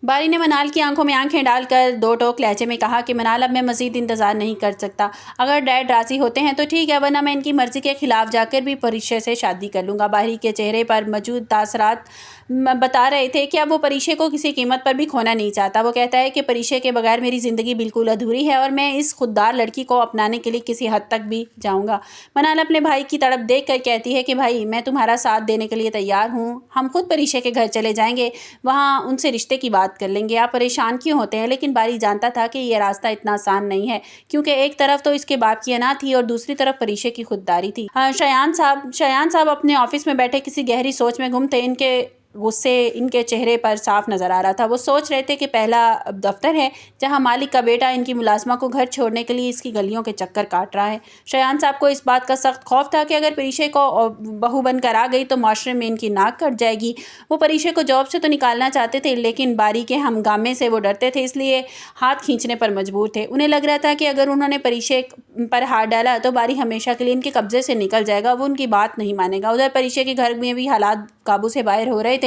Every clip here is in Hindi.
बारी ने मनाल की आंखों में आंखें डालकर दो टोक लहजे में कहा कि मनाल, अब मैं मजीद इंतज़ार नहीं कर सकता। अगर डैड राज़ी होते हैं तो ठीक है, वरना मैं इनकी मर्ज़ी के खिलाफ जाकर भी परिशे से शादी कर लूँगा। बारी के चेहरे पर मौजूद तासरात बता रहे थे कि अब वो परिशे को किसी कीमत पर भी खोना नहीं चाहता। वो कहता है कि परिशे के बगैर मेरी ज़िंदगी बिल्कुल अधूरी है और मैं इस खुददार लड़की को अपनाने के लिए किसी हद तक भी जाऊँगा। मनाल अपने भाई की तड़प देख कर कहती है कि भाई, मैं तुम्हारा साथ देने के लिए तैयार हूँ। हम खुद परिशे के घर चले जाएंगे, वहाँ उनसे रिश्ते की बात कर लेंगे। आप परेशान क्यों होते हैं? लेकिन बारी जानता था कि ये रास्ता इतना आसान नहीं है, क्योंकि एक तरफ तो इसके बाप की अना थी और दूसरी तरफ परिशे की खुददारी थी। शयान साहब अपने ऑफिस में बैठे किसी गहरी सोच में गुम थे। इनके गुस्से इनके चेहरे पर साफ नज़र आ रहा था। वो सोच रहे थे कि पहला दफ्तर है जहां मालिक का बेटा इनकी मुलाजमा को घर छोड़ने के लिए इसकी गलियों के चक्कर काट रहा है। शयान साहब को इस बात का सख्त खौफ था कि अगर परिशे को बहू बनकर आ गई तो माशरे में इनकी नाक कट जाएगी। वो परिशे को जॉब से तो निकालना चाहते थे, लेकिन बारी के हंगामे से वो डरते थे, इसलिए हाथ खींचने पर मजबूर थे। उन्हें लग रहा था कि अगर उन्होंने परिशे पर हाथ डाला तो बारी हमेशा के लिए इनके कब्जे से निकल जाएगा, वो उनकी बात नहीं मानेगा। उधर परिशे के घर में भी हालात काबू से बाहर हो रहे थे।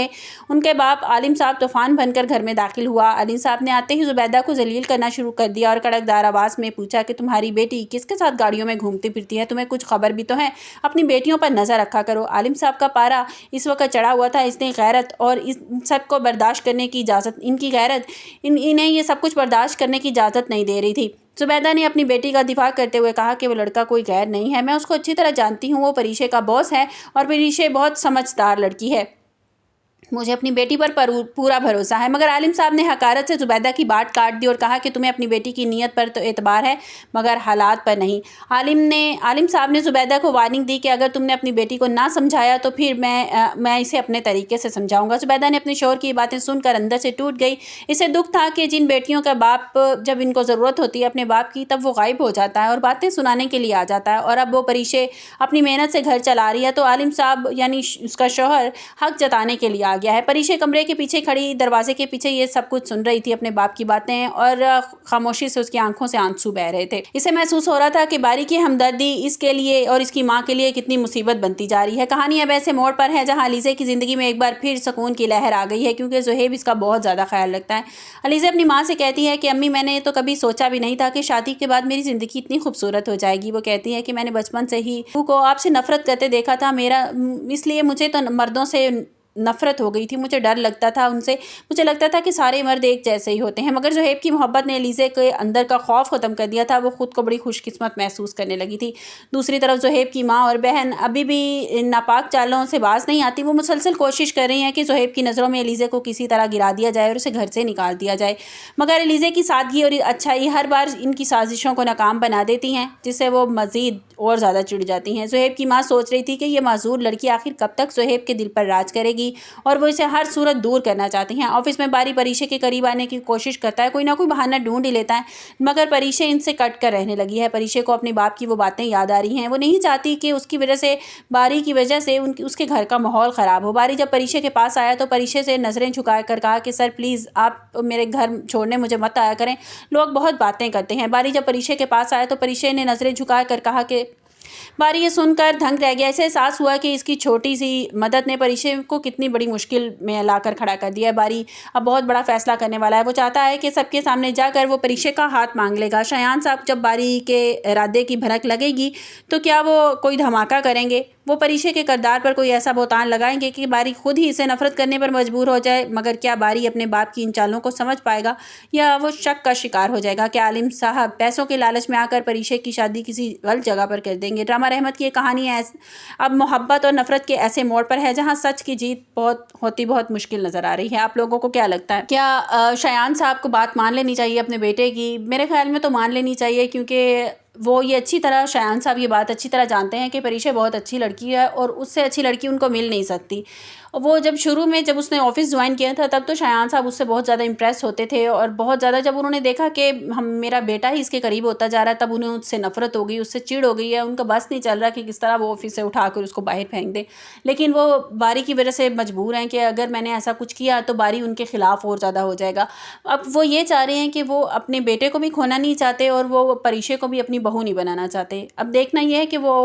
उनके बाप आलिम साहब तूफान बनकर घर में दाखिल हुआ। आलिम साहब ने आते ही जुबैदा को जलील करना शुरू कर दिया और कड़कदार आवाज़ में पूछा कि तुम्हारी बेटी किसके साथ गाड़ियों में घूमती फिरती है? तुम्हें कुछ खबर भी तो है? अपनी बेटियों पर नज़र रखा करो। आलिम साहब का पारा इस वक्त चढ़ा हुआ था। इसने गैरत और इस सब को बर्दाश्त करने की इजाज़त इनकी गैरत इन्हें ये सब कुछ बर्दाश्त करने की इजाज़त नहीं दे रही थी। जुबैदा ने अपनी बेटी का दिफा करते हुए कहा कि वो लड़का कोई गैर नहीं है, मैं उसको अच्छी तरह जानती हूँ। वो परिशे का बॉस है और परिशे बहुत समझदार लड़की है। मुझे अपनी बेटी पर पूरा भरोसा है। मगर आलिम साहब ने हकारत से जुबैदा की बात काट दी और कहा कि तुम्हें अपनी बेटी की नीयत पर तो एतबार है, मगर हालात पर नहीं। आलिम साहब ने जुबैदा को वार्निंग दी कि अगर तुमने अपनी बेटी को ना समझाया तो फिर मैं इसे अपने तरीके से समझाऊंगा। जुबैदा ने अपने शौहर की बातें सुनकर अंदर से टूट गई। इसे दुख था कि जिन बेटियों का बाप जब इनको ज़रूरत होती है अपने बाप की, तब वो गायब हो जाता है और बातें सुनाने के लिए आ जाता है। और अब वो परिशे अपनी मेहनत से घर चला रही है तो आलिम साहब यानी उसका शौहर हक जताने के लिए आ गया है। परिशे कमरे के पीछे खड़ी दरवाजे के पीछे ये सब कुछ सुन रही थी, अपने बाप की बातें, और खामोशी से उसकी आंखों से आंसू बह रहे थे। इसे महसूस हो रहा था कि बारी की हमदर्दी इसके लिए और इसकी माँ के लिए कितनी मुसीबत बनती जा रही है। कहानी अब ऐसे मोड़ पर है जहाँ अलीज़े की ज़िंदगी में एक बार फिर सुकून की लहर आ गई है, क्योंकि ज़ुहैब इसका बहुत ज़्यादा ख्याल रखता है। अलीज़े अपनी माँ से कहती है कि अम्मी, मैंने तो कभी सोचा भी नहीं था कि शादी के बाद मेरी ज़िंदगी इतनी खूबसूरत हो जाएगी। वो कहती है कि मैंने बचपन से ही को आपसे नफरत करते देखा था, इसलिए मुझे तो मर्दों से नफ़रत हो गई थी। मुझे डर लगता था उनसे। मुझे लगता था कि सारे मर्द एक जैसे ही होते हैं। मगर ज़ुहैब की मोहब्बत ने अलीज़े के अंदर का खौफ ख़त्म कर दिया था। वो ख़ुद को बड़ी खुशकिस्मत महसूस करने लगी थी। दूसरी तरफ ज़ुहैब की माँ और बहन अभी भी नापाक चालों से बाज नहीं आती। वो मुसलसल कोशिश कर रही हैं कि ज़ुहैब की नज़रों में अलीज़े को किसी तरह गिरा दिया जाए और उसे घर से निकाल दिया जाए। मगर अलीज़े की सादगी और अच्छाई हर बार इनकी साजिशों को नाकाम बना देती हैं, जिससे वो मज़ीद और ज़्यादा चिढ़ जाती हैं। ज़ुहैब की माँ सोच रही थी कि ये माजूर लड़की आखिर कब तक ज़ुहैब के दिल पर राज करेगी, और वो इसे हर सूरत दूर करना चाहती हैं। ऑफिस में बारी परिशे के करीब आने की कोशिश करता है, कोई ना कोई बहाना ढूंढ ही लेता है, मगर परिशे इनसे कट कर रहने लगी है। परिशे को अपने बाप की वो बातें याद आ रही हैं। वो नहीं चाहती कि उसकी वजह से, बारी की वजह से उसके घर का माहौल ख़राब हो। बारी जब परिशे के पास आया तो परिशे से नज़रें झुका कर कहा कि सर प्लीज़ आप मेरे घर छोड़ने मुझे मत आया करें, लोग बहुत बातें करते हैं। बारी जब परिशे के पास आया तो परिशे ने नज़रें झुका कर कहा कि बारी ये सुनकर दंग रह गया। इसे एहसास हुआ कि इसकी छोटी सी मदद ने परिशे को कितनी बड़ी मुश्किल में लाकर खड़ा कर दिया। बारी अब बहुत बड़ा फैसला करने वाला है। वो चाहता है कि सबके सामने जाकर वो परिशे का हाथ मांग लेगा। शयान साहब जब बारी के इरादे की भनक लगेगी तो क्या वो कोई धमाका करेंगे? वो परिशे के किरदार पर कोई ऐसा बहतान लगाएंगे कि बारी खुद ही इसे नफरत करने पर मजबूर हो जाए। मगर क्या बारी अपने बाप की इन चालों को समझ पाएगा या वो शक का शिकार हो जाएगा? क्या आलिम साहब पैसों के लालच में आकर परिशे की शादी किसी गलत जगह पर कर देंगे? ड्रामा रहमत की ये कहानी है अब मोहब्बत और नफरत के ऐसे मोड़ पर है जहाँ सच की जीत बहुत मुश्किल नज़र आ रही है। आप लोगों को क्या लगता है? क्या शयान साहब को बात मान लेनी चाहिए अपने बेटे की? मेरे ख्याल में तो मान लेनी चाहिए, क्योंकि वो ये अच्छी तरह, शयान साहब ये बात अच्छी तरह जानते हैं कि परिशे बहुत अच्छी लड़की है और उससे अच्छी लड़की उनको मिल नहीं सकती। वो जब शुरू में जब उसने ऑफिस ज्वाइन किया था तब तो शयान साहब उससे बहुत ज़्यादा इम्प्रेस होते थे, और बहुत ज़्यादा जब उन्होंने देखा कि मेरा बेटा ही इसके करीब होता जा रहा है तब उन्हें उससे नफरत हो गई, उससे चिढ़ हो गई है। उनका बस नहीं चल रहा कि किस तरह वो ऑफिस से उठाकर उसको बाहर फेंक दें। लेकिन वो बारी की वजह से मजबूर हैं कि अगर मैंने ऐसा कुछ किया तो बारी उनके खिलाफ और ज़्यादा हो जाएगा। अब वो ये चाह रहे हैं कि वो अपने बेटे को भी खोना नहीं चाहते और वो परिशे को भी अपनी बहू नहीं बनाना चाहते। अब देखना ये है कि वो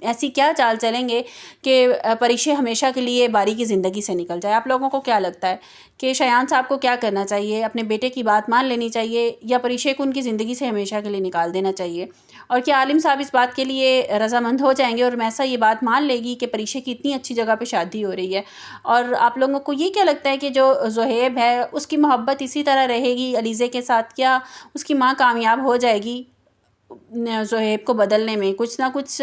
ऐसी क्या चाल चलेंगे कि परिशे हमेशा के लिए बारी की ज़िंदगी से निकल जाए। आप लोगों को क्या लगता है कि शायान साहब को क्या करना चाहिए? अपने बेटे की बात मान लेनी चाहिए या परिशे को उनकी ज़िंदगी से हमेशा के लिए निकाल देना चाहिए? और क्या आलिम साहब इस बात के लिए रज़ामंद हो जाएंगे और मैसा ये बात मान लेगी कि परिशे की इतनी अच्छी जगह पे शादी हो रही है? और आप लोगों को ये क्या लगता है कि जो ज़ुहैब है उसकी मोहब्बत इसी तरह रहेगी अलीज़े के साथ, क्या उसकी माँ कामयाब हो जाएगी ज़ुहैब को बदलने में कुछ ना कुछ?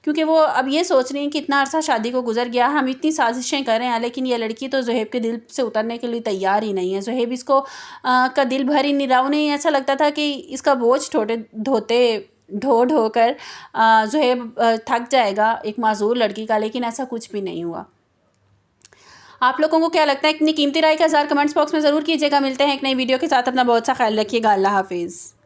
क्योंकि वो अब ये सोच रही हैं कि इतना अरसा शादी को गुजर गया, हम इतनी साजिशें कर रहे हैं, लेकिन ये लड़की तो ज़ुहैब के दिल से उतरने के लिए तैयार ही नहीं है। ज़ुहैब इसको का दिल भर ही नहीं रहा। उन्हें ऐसा लगता था कि इसका बोझ ढो ढो कर ज़ुहैब थक जाएगा एक माज़ूर लड़की का, लेकिन ऐसा कुछ भी नहीं हुआ। आप लोगों को क्या लगता है? अपनी कीमती राय का इज़हार कमेंट्स बॉक्स में ज़रूर कीजिएगा। मिलते हैं एक नई वीडियो के साथ। अपना बहुत सा ख्याल रखिएगा। अल्लाह हाफ़िज़।